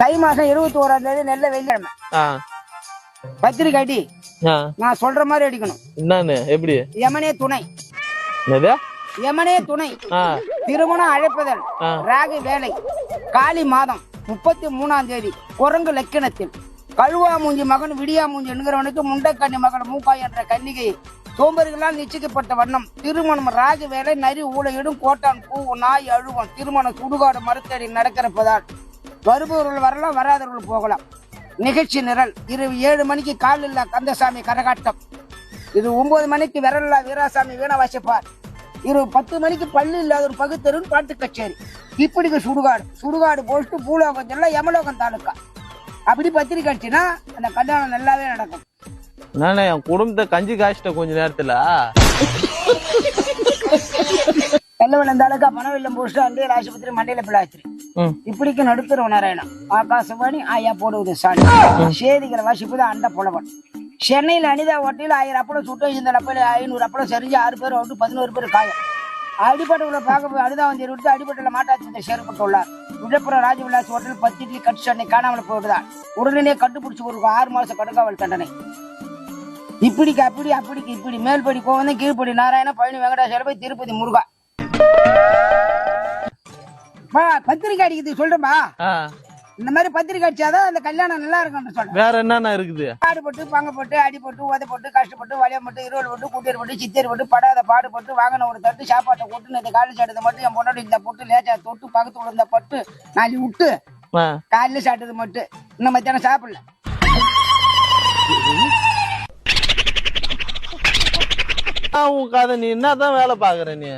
தை மாசம் 21ஆம் தேதி நெல்ல வெள்ளிக்கிழமை பத்திரிக்கை அடி. நான் சொல்ற மாதிரி அடிக்கணும். என்னன்னு எப்படி? யமனே துணை, யமனே துணை, திருமணம் அழைப்பதல், ராகு வேலை, காலி மாதம் 33ஆம் தேதி, குரங்கு லக்கணத்தில், கழுவா மூஞ்சி மகன் விடியா மூஞ்சி என்கிறவனுக்கு முண்டக்கண்ணி மகன் மூக்காய் என்ற கன்னிகை சோம்பர்களால் நிச்சயிக்கப்பட்ட வண்ணம். திருமணம் ராகு வேலை, நரி ஊழையிடும், கோட்டான் பூ நாய் அழுவம். திருமணம் சுடுகாடு மறுத்தடி நடக்கிறப்பதால் வருபவர்கள் வரலாம், வராதவர்கள் போகலாம். நிகழ்ச்சி நிரல் இரவு 7 மணிக்கு காலில்லா கந்தசாமி கரகாட்டம். இது 9 மணிக்கு விரல்லா வீராசாமி வீண வாசிப்பார். இரவு 10 மணிக்கு பள்ளி இல்லாத ஒரு பகுத்தரும் பாட்டு கச்சேரி. இப்படிக்கு சுடுகாடு, சுடுகாடு போஸ்ட்டு பூலோகம் எல்லாம் யமலோகம் தாலுக்கா. அப்படி பத்திரிக்கை அடிச்சுன்னா அந்த கல்யாணம் நல்லாவே நடக்கும். நானே என் குடும்பத்தை கஞ்சி காய்ச்சிட்ட கொஞ்ச நேரத்துல வெள்ளவெள்ளம் தாலுக்கா பணவெல்லம் போஸ்ட் அண்டியல் ஆஸ்பத்திரி மண்டையில பிள்ளாச்சிரி. இப்படிக்கு நடுத்தர நாராயணம் ஆகாசவாணி ஆயா போடுவது சாணி சேதிகளை வாசிப்பது அண்ட புலவன். சென்னையில் அனிதா ஓட்டையில் 1000 அப்பளம் சுட்டு இந்த அப்பல 500 அப்பளம் செறிஞ்சு 6 பேர் விட்டு 11 பேர் காயம். அடிப்பட்டுள்ள பார்க்க அனிதாவந்தியை விட்டு அடிப்பட்டுள்ள மாட்டாட்சி சேர்க்கப்பட்டுள்ளார். விழுப்புரம் ராஜவிலாஸ் ஹோட்டல் 10 இட்லி கட்டு சண்டை காணாமல் போய்விடுதான். உடனே கண்டுபிடிச்சு ஒரு 6 மாசம் கடுங்காவல் தண்டனை. இப்படிக்கு அப்படி அப்படிக்கு இப்படி மேல்படி கோவந்தன் கீழ்படி நாராயண பழனி வெங்கடாசல போய் திருப்பதி முருகா. பத்திரிக்கை அடிக்கிறது சொல்றேன்பா. இந்த மாதிரி பத்திரிக்கை அடிச்சாதான் அந்த கல்யாணம் நல்லா இருக்கும் சொல்றேன். வேற என்னன்னா இருக்குது? பாடுபட்டு பங்கப்பட்டு அடிபட்டு உதப்பட்டு கஷ்டப்பட்டு வலியப்பட்டு இருவல் பட்டு குட்டியர் பட்டு சித்தியர் பட்டு படாத பாடுபட்டு வாங்கின ஒரு தட்டு சாப்பாட்டை கொட்டு இந்த காலேஜ் எடுத்த மட்டும் என் பொண்ணோட இந்த பொட்டு லேச்சா தொட்டு பக்கத்து விழுந்த பட்டு நாளை விட்டு காலையில சாப்பிட்டது மட்டும் இன்னும் மத்தியானம் சாப்பிடல. கதை நீ என்னதான் வேலை பாக்குற? நீ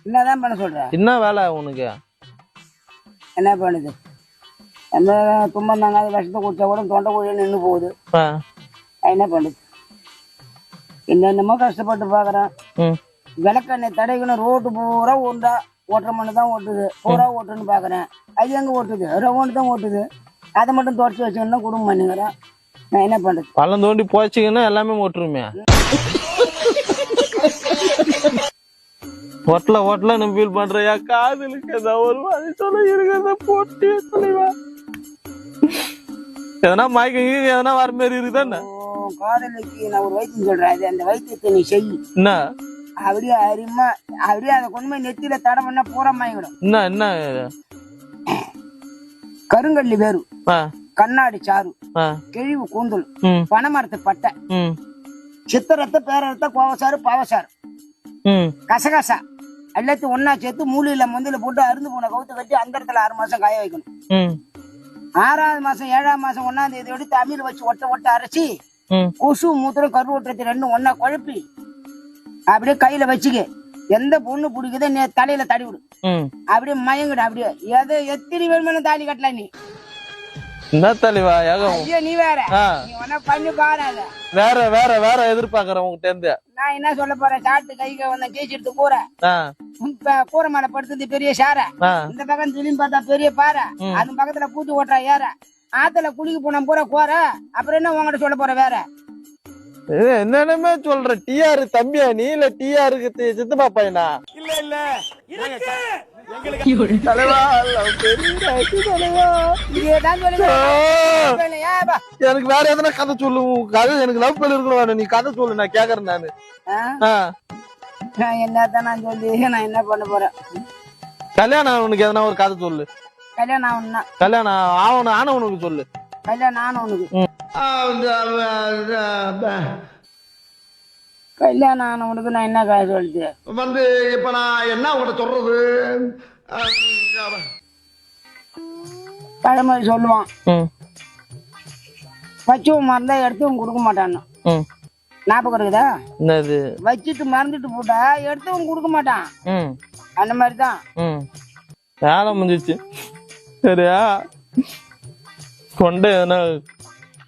என்னதான் பண்ண சொல்ற? என்ன வேலை உனக்கு? என்ன பண்ணுது? எந்த துன்பம் தாங்க விஷத்தை குடிச்சா கூட தொண்டை குழிய நின்று போகுது. என்ன பண்ணுது? என்னென்னமோ கஷ்டப்பட்டு பாக்குறேன். விளக்கெண்ணெய் தடைக்கணும் ரோட்டு பூரா ஒன்றா ஓட்டுற மண்ணு தான் ஓட்டுது. பூரா ஓட்டுன்னு பாக்குறேன். அது எங்க ஓட்டுது? ரவுண்டு தான் ஓட்டுது. அதை மட்டும் தொடச்சி வச்சுக்கணும் குடும்பம் பண்ணுங்கிறேன். நான் என்ன பண்றது? பள்ளம் தோண்டி போச்சுங்கன்னா எல்லாமே ஓட்டுருமே. ஒட்டல நம்ம ஃபீல் பண்றியா? காதலுக்கு ஏதாவது ஒரு மாதிரி சொல்ல இருக்கிறத போட்டு சொல்லுவா. எதனா மயக்கம் எதனா வர மாதிரி இருக்குதானே? காதலுக்கு நான் ஒரு வைத்தியம் சொல்றேன். அது அந்த வைத்தியத்தை நீ செய். என்ன அப்படியே அரிமா அப்படியே அதை கொண்டு போய் நெத்தியில தடம் பண்ணா பூரா மயங்கிடும். என்ன கருங்கல்லி வேறு, கண்ணாடி சாறு, கிழிவு கூந்தல், பனைமரத்து பட்டை, சித்திரத்தை பேரத்தை கோவசாறு பாவசாறு, கசகசா எல்லாத்தையும் ஒன்னா சேர்த்து மூலியில மந்தில போட்டு அருந்து போன கவுத்து கட்டி அந்த இடத்துல 6 மாசம் காய வைக்கணும். 6ஆவது மாசம் 7ஆம் மாசம் 1ஆம் தேதி எடுத்து அமீர் வச்சு ஒட்ட அரைச்சி கொசு மூத்திரம் கரு ஒட்டுறது 2 ஒன்னா குழப்பி அப்படியே கையில வச்சுக்க. எந்த பொண்ணு பிடிக்குதோ நீ தலையில தடி விடு. அப்படியே மயங்கிடு. அப்படியே எத்தனை வேணுமே தாலி கட்டலாம். நீ என்ன தலைவா? நீ வேற நீ ஒன்னா பண்ணி பாராத. வேற வேற வேற எதிர்பார்க்கறேன் உங்ககிட்ட இருந்து. நான் என்ன சொல்ல போறேன்? சாட்டு கைக்கு வந்த கேச்சு எடுத்து கூரை கூரை மேல படுத்தது பெரிய சாரை, இந்த பக்கம் திரும்பி பார்த்தா பெரிய பாறை, அது பக்கத்துல பூச்சி ஓட்டுறா ஏற, ஆத்துல குளிக்க போன பூரா கோர. அப்புறம் என்ன உங்ககிட்ட சொல்ல போற? வேற என்னென்னமே சொல்ற? டிஆர் தம்பியா நீ? இல்ல டிஆருக்கு சித்தப்பா பையனா? இல்ல எனக்கு வேற எதனா கதை சொல்லு. கதை எனக்கு லவ் பண்ணி இருக்கணும். நீ கதை சொல்லு, நான் கேக்குறேன். நானு என்னதான் நான் சொல்லி நான் என்ன பண்ண போறேன்? கல்யாணம் உனக்கு எதனா ஒரு கதை சொல்லு. கல்யாணம் ஆகணும்னா கல்யாணம் ஆனவனுக்கு சொல்லு. கல்யாணம் ஆனவனுக்கு கல்யாணம் ஆனவனுக்கு நான் என்ன கதை சொல்லுது? இப்ப நான் என்ன உங்கள்கிட்ட சொல்றது? பழமொழி சொல்லுவான், வச்சவன் மறந்தா எடுத்தவன் கொடுக்க மாட்டான்னு. ஞாபகம் இருக்குதா? வச்சுட்டு மறந்துட்டு போட்டா எடுத்தவன் கொடுக்க மாட்டான். அந்த மாதிரிதான் வேலை முடிஞ்சிச்சு. சரியா? கொண்டை எதனா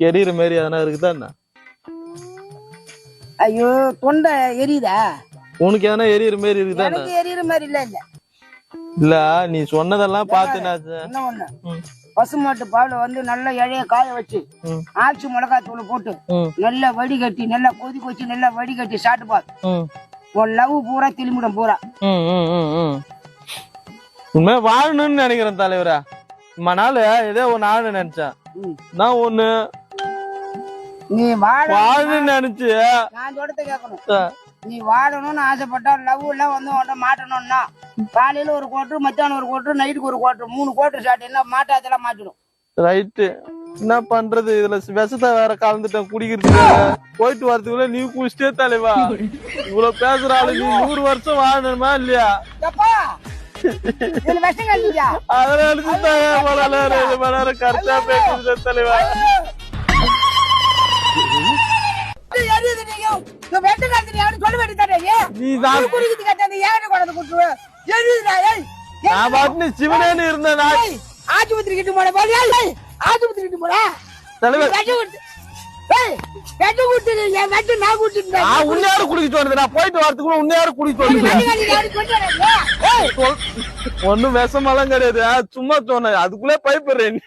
எரியுற மாதிரி எதனா இருக்குதா என்ன? ஐயோ தொண்டை எரியுதா? உனக்கு எதனா எரியுற மாதிரி இருக்குதா? எனக்கு எரியுற மாதிரி இல்ல. இல்ல நீ சொன்னதெல்லாம் பார்த்து என்ன ஒண்ணு, பசுமாட்டு பால் வந்து நல்லா இழைய காய வச்சு ஆச்சி மிளகாய் தூள் போட்டு நல்லா வடிகட்டி நல்லா கொதிக்க வச்சு நல்லா வடிகட்டி சாப்பிட்டு பால் உன் லவ் பூரா திரும்பிடும் பூரா. உண்மையா வாழணும்னு நினைக்கிறேன் தலைவரா. மணால ஏதோ ஒன்னு ஆடு நினைச்சேன் நான் ஒண்ணு நீ வாழன்னு நினைச்சு நான் சொல்றத கேட்கணும். நீ வாழணும்னு ஆசைப்பட்டா லவ் எல்லாம் வந்து உன்ட்ட மாட்டணும்னா காலையில ஒரு கோட்டர், மத்தியானம் ஒரு கோட்டர், நைட்டுக்கு ஒரு கோட்டர், 3 கோட்டர் ஷாட் என்ன மாட்டாதெல்லாம் மாட்டிடும். ரைட்டு. என்ன பண்றது, இதுல விஷத்தை வேற கலந்துட்டேன் குடிக்கிறதுக்கு. போயிட்டு வரதுக்குள்ள நீ குடிச்சிட்டே தலைவா. இவ்வளவு பேசுற ஆளு நீ 100 வருஷம் வாழணுமா இல்லையா? விஷம் கழிச்சா அதனால கரெக்டா பேசுறது தலைவா. சிவனேன்னு இருந்தேன் ஆஸ்பத்திரி கிட்ட போன ஆஸ்பத்திரி கிட்ட போன உன்னையாரு குடிக்க தோணுது. நான் போயிட்டு வரதுக்குள்ள உன்னையாரு குடிக்க தோணுது. ஒண்ணும் விஷமெல்லாம் கிடையாது, சும்மா சொன்ன. அதுக்குள்ளே பயப்படுறேன்.